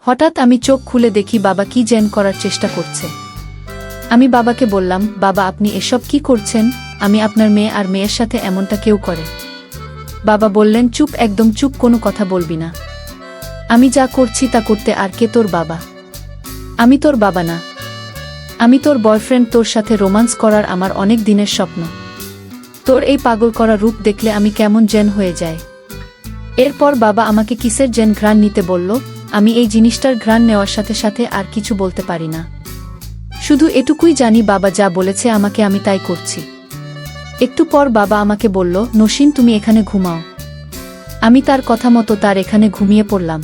হঠাৎ আমি চোখ খুলে দেখি বাবা কি যেন করার চেষ্টা করছে। আমি বাবাকে বললাম, বাবা আপনি এসব কি করছেন? আমি আপনার মেয়ে, আর মেয়ের সাথে এমনটা কেউ করে? বাবা বললেন, চুপ, একদম চুপ, কোনো কথা বলবি না। আমি যা করছি তা করতে আর কে তোর বাবা? আমি তোর বাবা না, আমি তোর বয়ফ্রেন্ড। তোর সাথে রোমান্স করার আমার অনেক দিনের স্বপ্ন। তোর এই পাগল করা রূপ দেখলে আমি কেমন যেন হয়ে যায়। এরপর বাবা আমাকে কিসের যেন ঘ্রাণ নিতে বলল। আমি এই জিনিসটার ঘ্রাণ নেওয়ার সাথে সাথে আর কিছু বলতে পারি না। শুধু এটুকুই জানি বাবা যা বলেছে আমাকে আমি তাই করছি। একটু পর বাবা আমাকে বলল, নসীন তুমি এখানে ঘুমাও। আমি তার কথা মতো তার এখানে ঘুমিয়ে পড়লাম।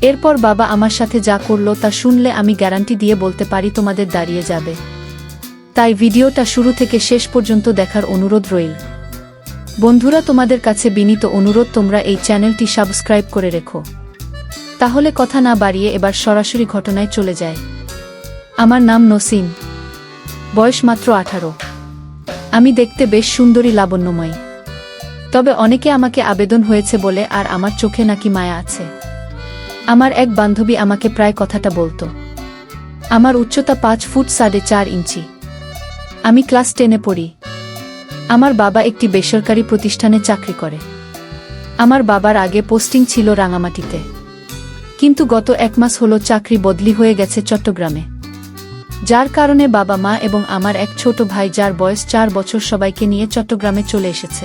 এরপর বাবা আমার সাথে যা করলো তা শুনলে আমি গ্যারান্টি দিয়ে বলতে পারি তোমাদের দাঁড়িয়ে যাবে। তাই ভিডিওটা শুরু থেকে শেষ পর্যন্ত দেখার অনুরোধ রইল। বন্ধুরা, তোমাদের কাছে বিনীত অনুরোধ, তোমরা এই চ্যানেলটি সাবস্ক্রাইব করে রেখো। তাহলে কথা না বাড়িয়ে এবার সরাসরি ঘটনায় চলে যায়। আমার নাম নসীন, বয়স মাত্র 18। আমি দেখতে বেশ সুন্দরী, লাবণ্যময়ী। তবে অনেকে আমাকে আবেদন হয়েছে বলে আর আমার চোখে নাকি মায়া আছে। আমার এক বান্ধবী আমাকে প্রায় কথাটা বলতো। আমার উচ্চতা 5 ফুট 4.5 ইঞ্চি। আমি ক্লাস 10-এ পড়ি। আমার বাবা একটি বেসরকারি প্রতিষ্ঠানে চাকরি করে। আমার বাবার আগে পোস্টিং ছিল রাঙামাটিতে, কিন্তু গত 1 মাস হলো চাকরি বদলি হয়ে গেছে চট্টগ্রামে। যার কারণে বাবা, মা এবং আমার এক ছোট ভাই, যার বয়স 4 বছর, সবাইকে নিয়ে চট্টগ্রামে চলে এসেছে।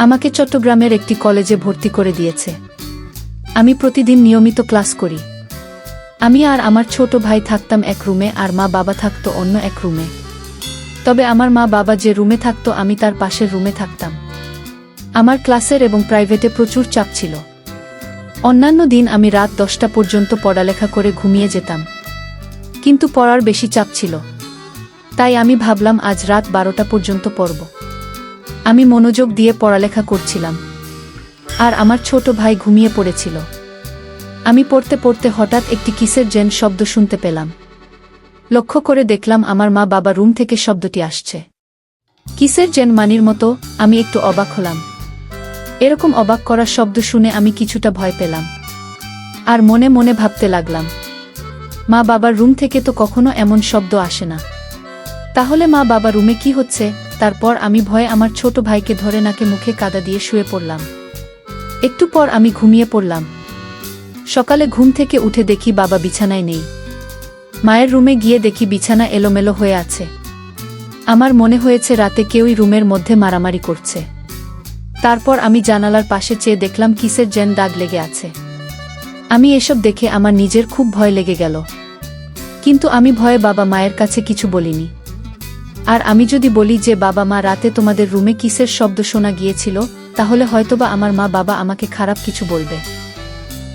আমাকে চট্টগ্রামের একটি কলেজে ভর্তি করে দিয়েছে। আমি প্রতিদিন নিয়মিত ক্লাস করি। আমি আর আমার ছোট ভাই থাকতাম এক রুমে, আর মা বাবা থাকতো অন্য এক রুমে। তবে আমার মা বাবা যে রুমে থাকতো আমি তার পাশের রুমে থাকতাম। আমার ক্লাসের এবং প্রাইভেটে প্রচুর চাপ ছিল। অন্যান্য দিন আমি রাত 10টা পর্যন্ত পড়ালেখা করে ঘুমিয়ে যেতাম, কিন্তু পড়ার বেশি চাপ ছিল। তাই আমি ভাবলাম আজ রাত 12টা পর্যন্ত পড়ব। আমি মনোযোগ দিয়ে পড়ালেখা করছিলাম, আর আমার ছোট ভাই ঘুমিয়ে পড়েছিল। আমি পড়তে পড়তে হঠাৎ একটি কিসের যেন শব্দ শুনতে পেলাম। লক্ষ্য করে দেখলাম আমার মা বাবা রুম থেকে শব্দটি আসছে। কিসের যেন মানির মতো। আমি একটু অবাক হলাম। এরকম অবাক করা শব্দ শুনে আমি কিছুটা ভয় পেলাম, আর মনে মনে ভাবতে লাগলাম, মা বাবার রুম থেকে তো কখনো এমন শব্দ আসে না। তাহলে মা বাবা রুমে কি হচ্ছে? তারপর আমি ভয়ে আমার ছোট ভাইকে ধরে নাকে মুখে কাদা দিয়ে শুয়ে পড়লাম। একটু পর আমি ঘুমিয়ে পড়লাম। সকালে ঘুম থেকে উঠে দেখি বাবা বিছানায় নেই। মায়ের রুমে গিয়ে দেখি বিছানা এলোমেলো হয়ে আছে। আমার মনে হয়েছে রাতে কেউই রুমের মধ্যে মারামারি করছে। তারপর আমি জানালার পাশে চেয়ে দেখলাম কিসের যেন দাগ লেগে আছে। আমি এসব দেখে আমার নিজের খুব ভয় লেগে গেল, কিন্তু আমি ভয়ে বাবা মায়ের কাছে কিছু বলিনি। আর আমি যদি বলি যে বাবা মা, রাতে তোমাদের রুমে কিসের শব্দ শোনা গিয়েছিল, তাহলে হয়তোবা আমার মা বাবা আমাকে খারাপ কিছু বলবে।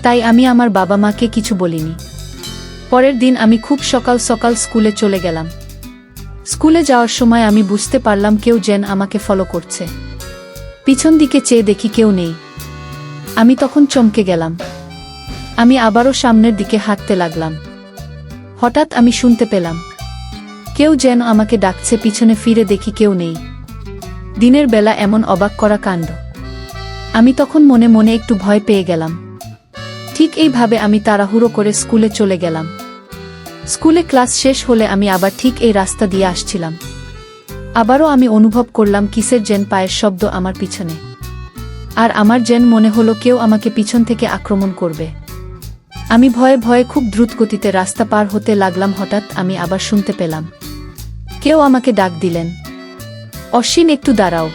তাই আমি আমার বাবা মাকে কিছু বলিনি। পরের দিন আমি খুব সকাল সকাল স্কুলে চলে গেলাম। স্কুলে যাওয়ার সময় আমি বুঝতে পারলাম কেউ যেন আমাকে ফলো করছে। পিছন দিকে চেয়ে দেখি কেউ নেই। আমি তখন চমকে গেলাম। আমি আবারও সামনের দিকে হাঁটতে লাগলাম। হঠাৎ আমি শুনতে পেলাম কেউ যেন আমাকে ডাকছে। পিছনে ফিরে দেখি কেউ নেই। দিনের বেলা এমন অবাক করা কাণ্ড। আমি তখন মনে মনে একটু ভয় পেয়ে গেলাম। ঠিক এইভাবে আমি তাড়াহুড়ো করে স্কুলে চলে গেলাম। স্কুলে ক্লাস শেষ হলে আমি আবার ঠিক এই রাস্তা দিয়ে আসছিলাম। আবারও আমি অনুভব করলাম কিসের যেন পায়ের শব্দ আমার পিছনে। আর আমার যেন মনে হলো কেউ আমাকে পিছন থেকে আক্রমণ করবে। আমি ভয়ে ভয়ে খুব দ্রুত গতিতে রাস্তা পার হতে লাগলাম। হঠাৎ আমি আবার শুনতে পেলাম কেউ আমাকে ডাক দিলেন, অশ্বিন, একটু দাঁড়াও।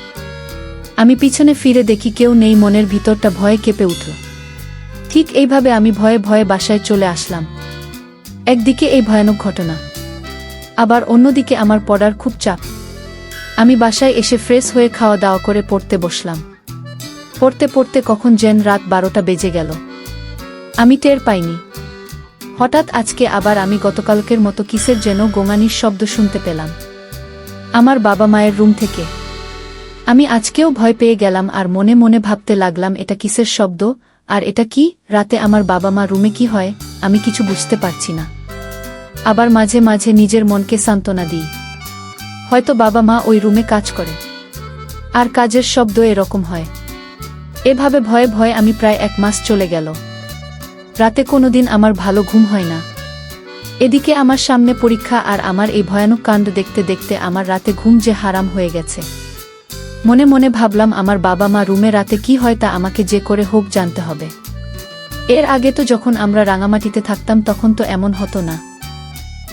আমি পিছনে ফিরে দেখি কেউ নেই। মনের ভিতরটা ভয়ে কেঁপে উঠল। ঠিক এইভাবে আমি ভয়ে ভয়ে বাসায় চলে আসলাম। একদিকে এই ভয়ানক ঘটনা, আবার অন্যদিকে আমার পড়ার খুব চাপ। আমি বাসায় এসে ফ্রেশ হয়ে খাওয়া দাওয়া করে পড়তে বসলাম। পড়তে পড়তে কখন যেন রাত 12টা বেজে গেল। আমি টের পাইনি। হঠাৎ আজকে আবার আমি গতকালকের মতো কিসের যেন গোঙানির শব্দ শুনতে পেলাম আমার বাবা মায়ের রুম থেকে। আমি আজকেও ভয় পেয়ে গেলাম, আর মনে মনে ভাবতে লাগলাম এটা কিসের শব্দ, আর এটা কি? রাতে আমার বাবা মা রুমে কি হয় আমি কিছু বুঝতে পারছি না। আবার মাঝে মাঝে নিজের মনকে সান্ত্বনা দিই, হয়তো বাবা মা ওই রুমে কাজ করে, আর কাজের শব্দ এরকম হয়। এভাবে ভয়ে ভয়ে আমি প্রায় 1 মাস চলে গেল। রাতে কোনোদিন আমার ভালো ঘুম হয় না। এদিকে আমার সামনে পরীক্ষা আর আমার এই ভয়ানক কাণ্ড দেখতে দেখতে আমার রাতে ঘুম যে হারাম হয়ে গেছে। মনে মনে ভাবলাম আমার বাবা মা রুমে রাতে কি হয় তা আমাকে যে করে হোক জানতে হবে। এর আগে তো যখন আমরা রাঙামাটিতে থাকতাম তখন তো এমন হতো না।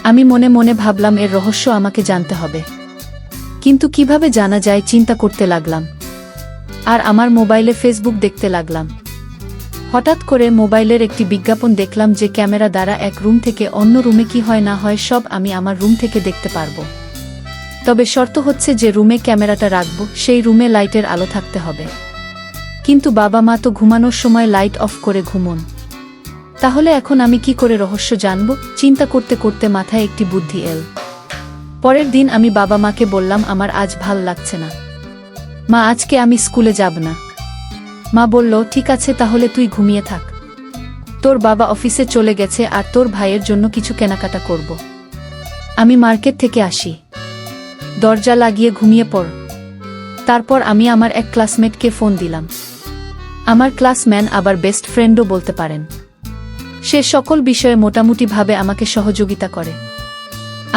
আমি মনে মনে ভাবলাম এর রহস্য আমাকে জানতে হবে, কিন্তু কিভাবে জানা যায় চিন্তা করতে লাগলাম। আর আমার মোবাইলে ফেসবুক দেখতে লাগলাম। হঠাৎ করে মোবাইলের একটি বিজ্ঞাপন দেখলাম যে ক্যামেরা দ্বারা এক রুম থেকে অন্য রুমে কি হয় না হয় সব আমি আমার রুম থেকে দেখতে পারবো। তবে শর্ত হচ্ছে যে রুমে ক্যামেরাটা রাখবো সেই রুমে লাইটের আলো থাকতে হবে। কিন্তু বাবা মা তো ঘুমানোর সময় লাইট অফ করে ঘুমোন। তাহলে এখন আমি কি করে রহস্য জানব? চিন্তা করতে করতে মাথায় একটি বুদ্ধি এল। পরের দিন আমি বাবা মাকে বললাম আমার আজ ভাল লাগছে না, মা আজকে আমি স্কুলে যাব না। মা বলল ঠিক আছে তাহলে তুই ঘুমিয়ে থাক, তোর বাবা অফিসে চলে গেছে আর তোর ভাইয়ের জন্য কিছু কেনাকাটা করব। আমি মার্কেট থেকে আসি, দরজা লাগিয়ে ঘুমিয়ে পড়। তারপর আমি আমার এক ক্লাসমেটকে ফোন দিলাম। আমার ক্লাসম্যান আবার বেস্ট ফ্রেন্ডও বলতে পারেন। সে সকল বিষয়ে মোটামুটিভাবে আমাকে সহযোগিতা করে।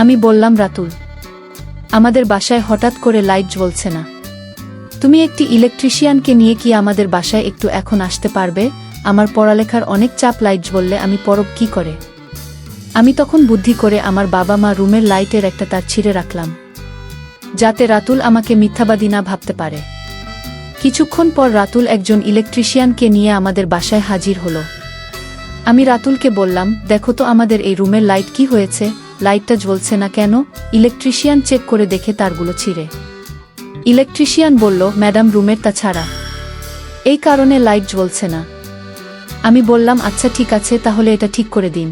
আমি বললাম রাতুল, আমাদের বাসায় হঠাৎ করে লাইট জ্বলছে না, তুমি একটি ইলেকট্রিশিয়ানকে নিয়ে কি আমাদের বাসায় একটু এখন আসতে পারবে? আমার পড়ালেখার অনেক চাপ, লাইট জ্বললে আমি পড়ব কি করে? আমি তখন বুদ্ধি করে আমার বাবা মা রুমের লাইটের একটা তার ছিঁড়ে রাখলাম, যাতে রাতুল আমাকে মিথ্যাবাদী না ভাবতে পারে। কিছুক্ষণ পর রাতুল একজন ইলেকট্রিশিয়ানকে নিয়ে আমাদের বাসায় হাজির হলো। আমি রাতুলকে বললাম, দেখো তো আমাদের এই রুমের লাইট কি হয়েছে, লাইটটা জ্বলছে না কেন? ইলেকট্রিশিয়ান চেক করে দেখে তারগুলো ছিঁড়ে। ইলেকট্রিশিয়ান বলল, ম্যাডাম রুমের তা ছাড়া, এই কারণে লাইট জ্বলছে না। আমি বললাম আচ্ছা ঠিক আছে তাহলে এটা ঠিক করে দিন।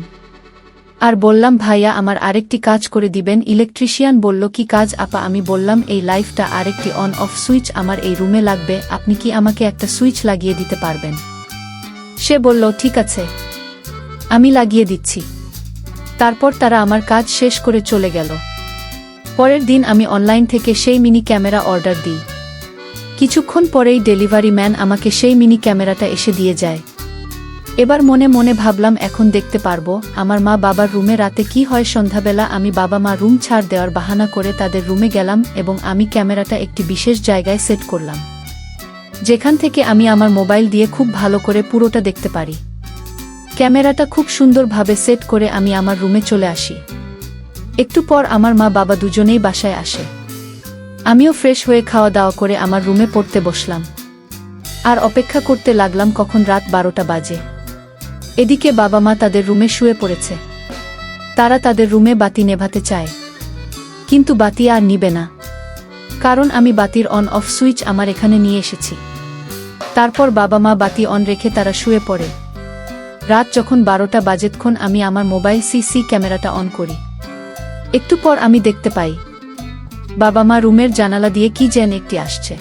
আর বললাম ভাইয়া আমার আরেকটি কাজ করে দিবেন। ইলেকট্রিশিয়ান বলল কি কাজ আপা? আমি বললাম এই লাইটটা আরেকটি অন অফ সুইচ আমার এই রুমে লাগবে, আপনি কি আমাকে একটা সুইচ লাগিয়ে দিতে পারবেন? সে বলল ঠিক আছে, আমি লাগিয়ে দিচ্ছি। তারপর তারা আমার কাজ শেষ করে চলে গেল। পরের দিন আমি অনলাইন থেকে সেই মিনি ক্যামেরা অর্ডার দিই। কিছুক্ষণ পরেই ডেলিভারি ম্যান আমাকে সেই মিনি ক্যামেরাটা এসে দিয়ে যায়। এবার মনে মনে ভাবলাম এখন দেখতে পারবো আমার মা বাবার রুমে রাতে কি হয়। সন্ধ্যাবেলা আমি বাবা মা রুম ছাড় দেওয়ার বাহানা করে তাদের রুমে গেলাম এবং আমি ক্যামেরাটা একটি বিশেষ জায়গায় সেট করলাম, যেখান থেকে আমি আমার মোবাইল দিয়ে খুব ভালো করে পুরোটা দেখতে পারি। ক্যামেরাটা খুব সুন্দরভাবে সেট করে আমি আমার রুমে চলে আসি। একটু পর আমার মা বাবা দুজনেই বাসায় আসে। আমিও ফ্রেশ হয়ে খাওয়া দাওয়া করে আমার রুমে পড়তে বসলাম আর অপেক্ষা করতে লাগলাম কখন রাত 12টা বাজে। এদিকে বাবা মা তাদের রুমে শুয়ে পড়েছে। তারা তাদের রুমে বাতি নেভাতে চায়, কিন্তু বাতি আর নিবে না, কারণ আমি বাতির অন অফ সুইচ আমার এখানে নিয়ে এসেছি। তারপর বাবা মা বাতি অন রেখে তারা শুয়ে পড়ে। রাত যখন 12টা বাজে তখন আমি আমার মোবাইল সিসি ক্যামেরাটা অন করি। একটু পর আমি দেখতে পাই বাবা মা রুমের জানালা দিয়ে কি যেন একটি আসছে।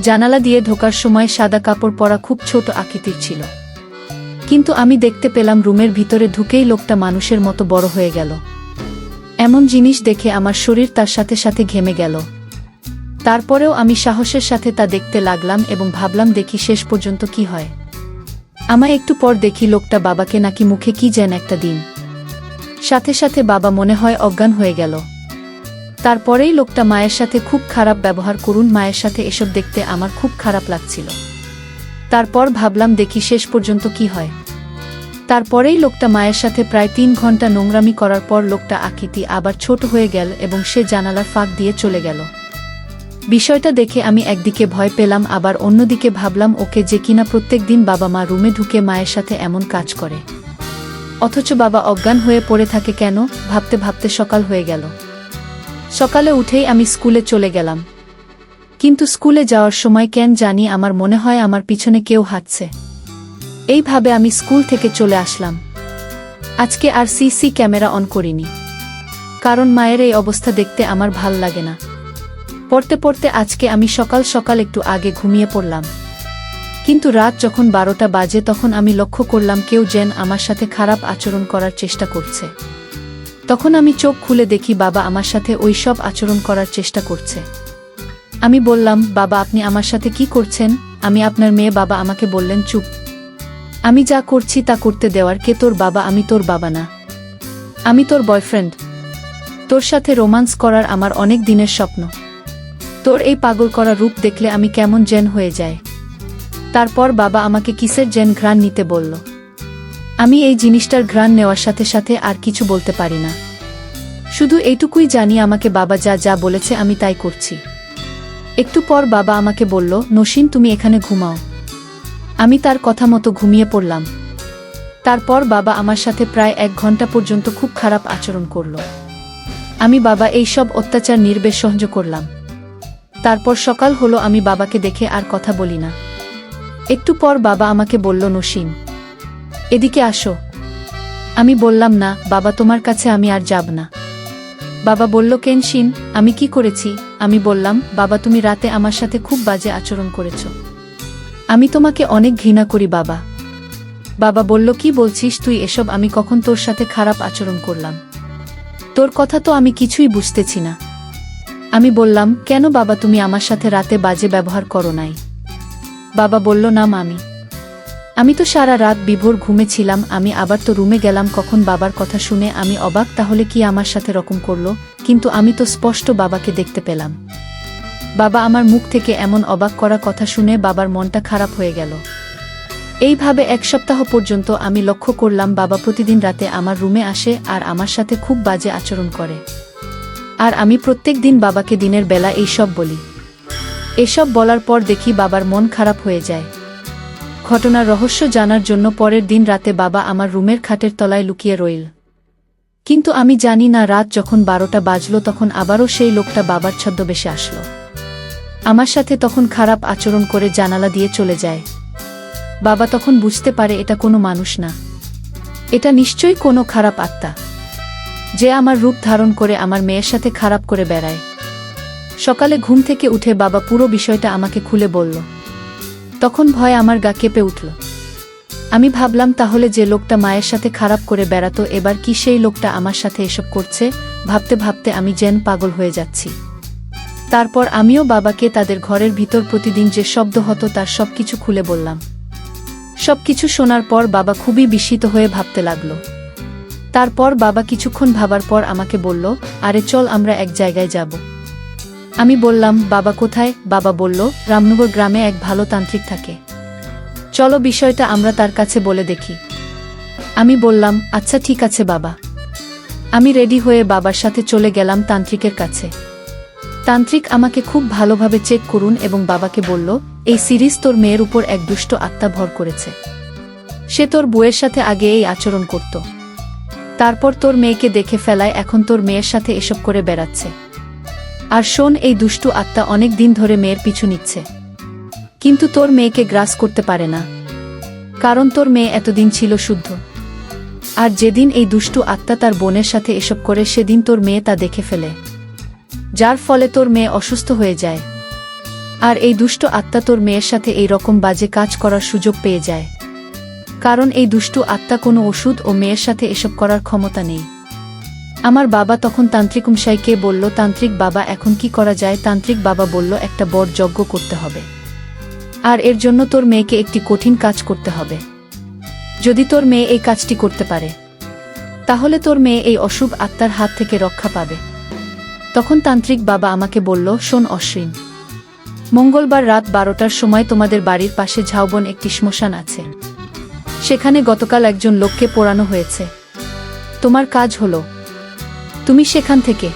জানালা দিয়ে ঢোকার সময় সাদা কাপড় পরা খুব ছোট আকৃতির ছিল, কিন্তু আমি দেখতে পেলাম রুমের ভিতরে ঢুকেই লোকটা মানুষের মতো বড় হয়ে গেল। এমন জিনিস দেখে আমার শরীর তার সাথে সাথে ঘেমে গেল। তারপরেও আমি সাহসের সাথে তা দেখতে লাগলাম এবং ভাবলাম দেখি শেষ পর্যন্ত কি হয়। আমায় একটু পর দেখি লোকটা বাবাকে নাকি মুখে কি যেন একটা দিন। সাথে সাথে বাবা মনে হয় অজ্ঞান হয়ে গেল। তারপরেই লোকটা মায়ের সাথে খুব খারাপ ব্যবহার করুন। মায়ের সাথে এসব দেখতে আমার খুব খারাপ লাগছিল। তারপর ভাবলাম দেখি শেষ পর্যন্ত কি হয়। তারপরেই লোকটা মায়ের সাথে প্রায় 3 ঘন্টা নোংরামি করার পর লোকটা আকৃতি আবার ছোট হয়ে গেল এবং সে জানালার ফাঁক দিয়ে চলে গেল। বিষয়টা দেখে আমি একদিকে ভয় পেলাম, আবার অন্যদিকে ভাবলাম ওকে যে কিনা প্রত্যেক দিন বাবা মা রুমে ঢুকে মায়ের সাথে এমন কাজ করে, অথচ বাবা অজ্ঞান হয়ে পড়ে থাকে কেন? ভাবতে ভাবতে সকাল হয়ে গেল। সকালে উঠেই আমি স্কুলে চলে গেলাম, কিন্তু স্কুলে যাওয়ার সময় কেন জানি আমার মনে হয় আমার পিছনে কেউ হাঁটছে। এইভাবে আমি স্কুল থেকে চলে আসলাম। আজকে আর সিসি ক্যামেরা অন করিনি, কারণ মায়ের এই অবস্থা দেখতে আমার ভাল লাগে না। পড়তে পড়তে আজকে আমি সকাল সকাল একটু আগে ঘুমিয়ে পড়লাম, কিন্তু রাত যখন 12টা বাজে তখন আমি লক্ষ্য করলাম কেউ যেন আমার সাথে খারাপ আচরণ করার চেষ্টা করছে। তখন আমি চোখ খুলে দেখি বাবা আমার সাথে ওই সব আচরণ করার চেষ্টা করছে। আমি বললাম, বাবা আপনি আমার সাথে কি করছেন? আমি আপনার মেয়ে। বাবা আমাকে বললেন চুপ। আমি যা করছি তা করতে দেওয়ার কে তোর বাবা? আমি তোর বাবা না, আমি তোর বয়ফ্রেন্ড। তোর সাথে রোমান্স করার আমার অনেক দিনের স্বপ্ন। তোর এই পাগল করা রূপ দেখলে আমি কেমন জেন হয়ে যায়। তারপর বাবা আমাকে কিসের জেন ঘ্রাণ নিতে বলল। আমি এই জিনিসটার ঘ্রাণ নেওয়ার সাথে সাথে আর কিছু বলতে পারি না, শুধু এইটুকুই জানি আমাকে বাবা যা যা বলেছে আমি তাই করছি। একটু পর বাবা আমাকে বলল, নসীন তুমি এখানে ঘুমাও। আমি তার কথা মতো ঘুমিয়ে পড়লাম। তারপর বাবা আমার সাথে প্রায় 1 ঘন্টা পর্যন্ত খুব খারাপ আচরণ করল। আমি বাবা এই সব অত্যাচার নির্বেশ সহ্য করলাম। তারপর সকাল হলো, আমি বাবাকে দেখে আর কথা বলি না। একটু পর বাবা আমাকে বলল, নসীন এদিকে আসো। আমি বললাম, না বাবা, তোমার কাছে আমি আর যাব না। বাবা বলল, কেনশিন আমি কি করেছি? আমি বললাম, বাবা তুমি রাতে আমার সাথে খুব বাজে আচরণ করেছ। আমি তোমাকে অনেক ঘৃণা করি বাবা। বাবা বলল, কি বলছিস তুই এসব? আমি কখন তোর সাথে খারাপ আচরণ করলাম? তোর কথা তো আমি কিছুই বুঝতেছি না। আমি বললাম, কেন বাবা তুমি আমার সাথে রাতে বাজে ব্যবহার করো নাই? বাবা বলল, না আমি তো সারা রাত বিভোর ঘুমেছিলাম। আমি আবার তো রুমে গেলাম কখন। বাবার কথা শুনে আমি অবাক, তাহলে কি আমার সাথে রকম করলো? কিন্তু আমি তো স্পষ্ট বাবাকে দেখতে পেলাম। বাবা আমার মুখ থেকে এমন অবাক করা কথা শুনে বাবার মনটা খারাপ হয়ে গেল। এইভাবে 1 সপ্তাহ পর্যন্ত আমি লক্ষ্য করলাম বাবা প্রতিদিন রাতে আমার রুমে আসে আর আমার সাথে খুব বাজে আচরণ করে। আর আমি প্রত্যেক দিন বাবাকে দিনের বেলা এইসব বলি। এসব বলার পর দেখি বাবার মন খারাপ হয়ে যায়। ঘটনার রহস্য জানার জন্য পরের দিন রাতে বাবা আমার রুমের খাটের তলায় লুকিয়ে রইল। কিন্তু আমি জানি না, রাত যখন 12টা বাজল তখন আবারও সেই লোকটা বাবার ছদ্মবেশে আসলো। আমার সাথে তখন খারাপ আচরণ করে জানালা দিয়ে চলে যায়। বাবা তখন বুঝতে পারে এটা কোনো মানুষ না, এটা নিশ্চয়ই কোনো খারাপ আত্মা, যে আমার রূপ ধারণ করে আমার মেয়ের সাথে খারাপ করে বেড়ায়। সকালে ঘুম থেকে উঠে বাবা পুরো বিষয়টা আমাকে খুলে বলল। তখন ভয়ে আমার গা কেঁপে উঠল। আমি ভাবলাম, তাহলে যে লোকটা মায়ের সাথে খারাপ করে বেড়াতো, এবার কি সেই লোকটা আমার সাথে এসব করছে? ভাবতে ভাবতে আমি যেন পাগল হয়ে যাচ্ছি। তারপর আমিও বাবাকে তাদের ঘরের ভিতর প্রতিদিন যে শব্দ হতো তার সবকিছু খুলে বললাম। সবকিছু শোনার পর বাবা খুবই বিস্মিত হয়ে ভাবতে লাগলো। তারপর বাবা কিছুক্ষণ ভাবার পর আমাকে বলল, আরে চল আমরা এক জায়গায় যাব। আমি বললাম, বাবা কোথায়? বাবা বলল, রামনগর গ্রামে এক ভালো তান্ত্রিক থাকে, চলো বিষয়টা আমরা তার কাছে বলে দেখি। আমি বললাম, আচ্ছা ঠিক আছে বাবা। আমি রেডি হয়ে বাবার সাথে চলে গেলাম তান্ত্রিকের কাছে। তান্ত্রিক আমাকে খুব ভালোভাবে চেক করুন এবং বাবাকে বলল, এই সিরিজ তোর মেয়ের উপর এক দুষ্ট আত্মা ভর করেছে। সে তোর বউয়ের সাথে আগে এই আচরণ করত, তারপর তোর মেয়েকে দেখে ফেলায় এখন তোর মেয়ের সাথে এসব করে বেড়াচ্ছে। আর শোন, এই দুষ্টু আত্মা অনেক দিন ধরে মেয়ের পিছু নিচ্ছে, কিন্তু তোর মেয়েকে গ্রাস করতে পারে না, কারণ তোর মেয়ে এতদিন ছিল শুদ্ধ। আর যেদিন এই দুষ্টু আত্মা তার বোনের সাথে এসব করে সেদিন তোর মেয়ে তা দেখে ফেলে, যার ফলে তোর মেয়ে অসুস্থ হয়ে যায়। আর এই দুষ্ট আত্মা তোর মেয়ের সাথে এই রকম বাজে কাজ করার সুযোগ পেয়ে যায়, কারণ এই দুষ্টু আত্মা কোনো ওষুধ ও মেয়ের সাথে এসব করার ক্ষমতা নেই। আমার বাবা তখন তান্ত্রিক মশাইকে বলল, তান্ত্রিক বাবা এখন কি করা যায়? তান্ত্রিক বাবা বলল, একটা বড় যজ্ঞ করতে হবে, আর এর জন্য তোর মেয়েকে একটি কঠিন কাজ করতে হবে। যদি তোর মেয়ে এই কাজটি করতে পারে, তাহলে তোর মেয়ে এই অশুভ আত্মার হাত থেকে রক্ষা পাবে। তখন তান্ত্রিক বাবা আমাকে বলল, শোন অশ্বিন, মঙ্গলবার রাত 12টার সময় তোমাদের বাড়ির পাশে ঝাউবন একটি শ্মশান আছে, সেখানে গতকাল একজন লোককে পোড়ানো হয়েছে। তোমার কাজ হলো তুমি সেখান থেকে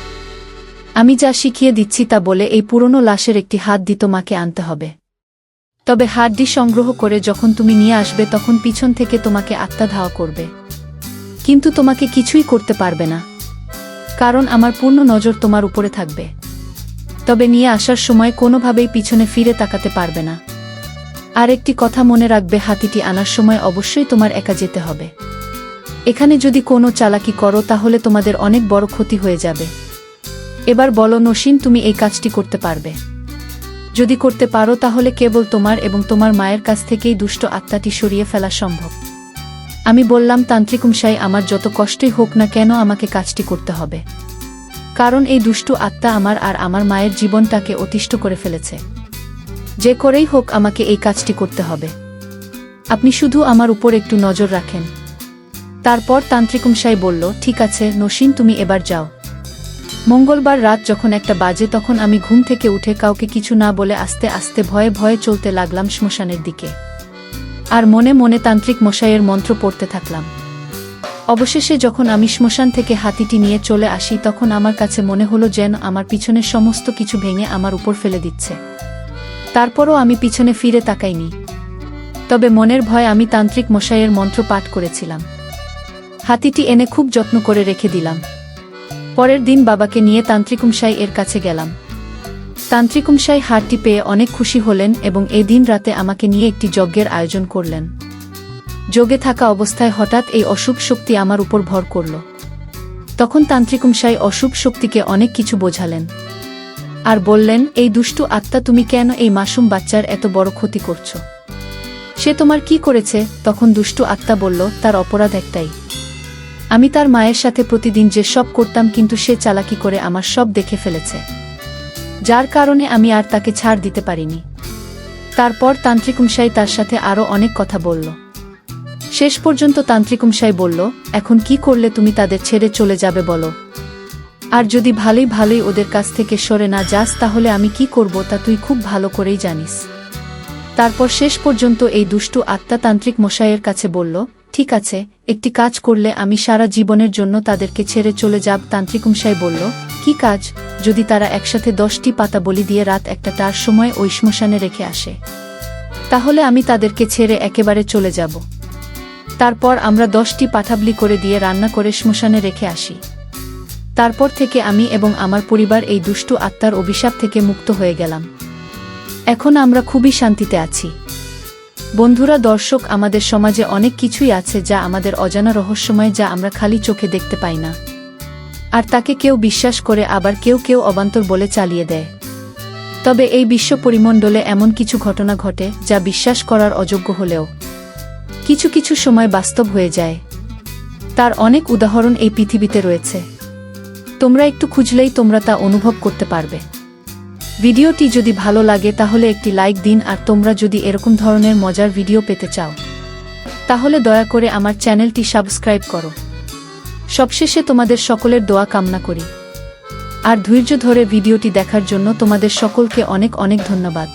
আমি যা শিখিয়ে দিচ্ছি তা বলে এই পুরনো লাশের একটি হাড্ডি তোমাকে আনতে হবে। তবে হাড্ডি সংগ্রহ করে যখন তুমি নিয়ে আসবে তখন পিছন থেকে তোমাকে আত্মা ধাওয়া করবে, কিন্তু তোমাকে কিছুই করতে পারবে না, কারণ আমার পূর্ণ নজর তোমার উপরে থাকবে। তবে নিয়ে আসার সময় কোনোভাবেই পিছনে ফিরে তাকাতে পারবে না। আর একটি কথা মনে রাখবে, হাতিটি আনার সময় অবশ্যই তোমার একা যেতে হবে। এখানে যদি কোনো চালাকি করো তাহলে তোমাদের অনেক বড় ক্ষতি হয়ে যাবে। এবার বলো নসীন, তুমি এই কাজটি করতে পারবে? যদি করতে পারো তাহলে কেবল তোমার এবং তোমার মায়ের কাছ থেকেই দুষ্ট আত্মাটি সরিয়ে ফেলা সম্ভব। আমি বললাম, তান্ত্রিক মশাই, আমার যত কষ্টই হোক না কেন আমাকে কাজটি করতে হবে, কারণ এই দুষ্টু আত্মা আমার আর আমার মায়ের জীবনটাকে অতিষ্ঠ করে ফেলেছে। যে করেই হোক আমাকে এই কাজটি করতে হবে। আপনি শুধু আমার উপর একটু নজর রাখেন। তারপর তান্ত্রিকমশাই বলল, ঠিক আছে নসীন, তুমি এবার যাও। মঙ্গলবার রাত যখন 1টা বাজে তখন আমি ঘুম থেকে উঠে কাউকে কিছু না বলে আস্তে আস্তে ভয়ে ভয়ে চলতে লাগলাম শ্মশানের দিকে। আর মনে মনে তান্ত্রিক মশাইয়ের মন্ত্র পড়তে থাকলাম। অবশেষে যখন আমি শ্মশান থেকে হাতিটি নিয়ে চলে আসি তখন আমার কাছে মনে হলো যেন আমার পিছনের সমস্ত কিছু ভেঙে আমার উপর ফেলে দিচ্ছে। তারপরও আমি পিছনে ফিরে তাকাইনি। তবে মনের ভয় আমি তান্ত্রিক মশাইয়ের মন্ত্র পাঠ করেছিলাম। হাতিটি এনে খুব যত্ন করে রেখে দিলাম। পরের দিন বাবাকে নিয়ে তান্ত্রিকমশাই এর কাছে গেলাম। তান্ত্রিকমশাই হারটি পেয়ে অনেক খুশি হলেন এবং এই দিন রাতে আমাকে নিয়ে একটি যজ্ঞের আয়োজন করলেন। যোগে থাকা অবস্থায় হঠাৎ এই অশুভ শক্তি আমার উপর ভর করল। তখন তান্ত্রিকমশাই অশুভ শক্তিকে অনেক কিছু বোঝালেন আর বললেন, এই দুষ্টু আত্মা, তুমি কেন এই মাসুম বাচ্চার এত বড় ক্ষতি করছো? সে তোমার কি করেছে? তখন দুষ্টু আত্মা বলল, তার অপরাধ একটাই, আমি তার মায়ের সাথে প্রতিদিন যে সব করতাম কিন্তু সে চালাকি করে আমার সব দেখে ফেলেছে, যার কারণে আমি আর তাকে ছাড় দিতে পারিনি। তারপর তান্ত্রিকমশাই তার সাথে আরও অনেক কথা বলল। শেষ পর্যন্ত তান্ত্রিকমশাই বলল, এখন কি করলে তুমি তাদের ছেড়ে চলে যাবে বলো? আর যদি ভালোই ভালোই ওদের কাছ থেকে সরে না যাস তাহলে আমি কি করব তা তুই খুব ভালো করেই জানিস। তারপর শেষ পর্যন্ত এই দুষ্টু আত্মা তান্ত্রিক মশাইয়ের কাছে বলল, ঠিক আছে, একটি কাজ করলে আমি সারা জীবনের জন্য তাদেরকে ছেড়ে চলে যাব। তান্ত্রিকমশাই বলল, কি কাজ? যদি তারা একসাথে 10টি পাতা বলি দিয়ে রাত 1টার সময় ওই শ্মশানে রেখে আসে তাহলে আমি তাদেরকে ছেড়ে একেবারে চলে যাব। তারপর আমরা 10টি পাঠাবলি করে দিয়ে রান্না করে শ্মশানে রেখে আসি। তারপর থেকে আমি এবং আমার পরিবার এই দুষ্টু আত্মার অভিশাপ থেকে মুক্ত হয়ে গেলাম। এখন আমরা খুবই শান্তিতে আছি। বন্ধুরা, দর্শক, আমাদের সমাজে অনেক কিছুই আছে যা আমাদের অজানা রহস্যময়, যা আমরা খালি চোখে দেখতে পাই না, আর তাকে কেউ বিশ্বাস করে, আবার কেউ কেউ অবান্তর বলে চালিয়ে দেয়। তবে এই বিশ্ব পরিমণ্ডলে এমন কিছু ঘটনা ঘটে যা বিশ্বাস করার অযোগ্য হলেও কিছু কিছু সময় বাস্তব হয়ে যায়। তার অনেক উদাহরণ এই পৃথিবীতে রয়েছে। তোমরা একটু খুঁজলেই তোমরা তা অনুভব করতে পারবে। ভিডিওটি যদি ভালো লাগে তাহলে একটি লাইক দিন, আর তোমরা যদি এরকম ধরনের মজার ভিডিও পেতে চাও তাহলে দয়া করে আমার চ্যানেলটি সাবস্ক্রাইব করো। সবশেষে তোমাদের সকলের দোয়া কামনা করি। আর ধৈর্য ধরে ভিডিওটি দেখার জন্য তোমাদের সকলকে অনেক অনেক ধন্যবাদ।